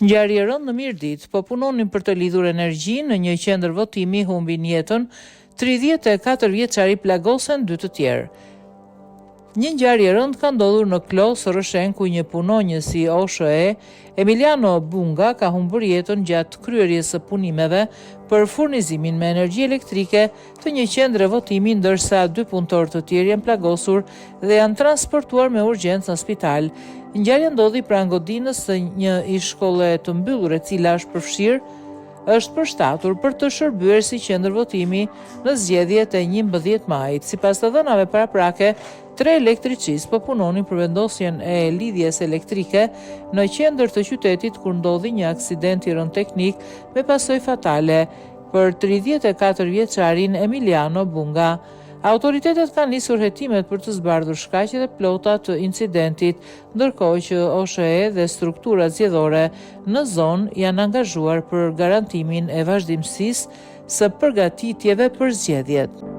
Ngjarje e rëndë në Mirdit, po punonin për të lidhur energjinë në një qendër votimi humbin jetën 34 vjeçari plagosen 2 të tjerë. Një ngjarje e rëndë ka ndodhur në Klos Rëshen ku një punonjës i OSHE, Emiliano Bunga, ka humbur jetën gjatë kryerjes së punimeve për furnizimin me energji elektrike të një qendre votimi, ndërsa 2 punëtorë të tjerë janë plagosur dhe janë transportuar me urgjencë në spital. Ngjarja ndodhi pranë godinës së një ishkolle të mbyllur, e cila është përshtatur për të shërbyer si qendër votimi në zgjedhjet e 11 majit. Sipas të dhënave paraprake, 3 elektricistë po punonin për vendosjen e lidhjes elektrike në qendër të qytetit kur ndodhi një aksident i rënd teknik me pasojë fatale për 34 vjeçarin Emiliano Bunga. Autoritetet kanë nisur hetimet për të zbardhur shkaqet e plota të incidentit, ndërkohë që OSHE dhe strukturat zgjedhore në zonë janë angazhuar për garantimin e vazhdimësisë së përgatitjeve për zgjedhjet.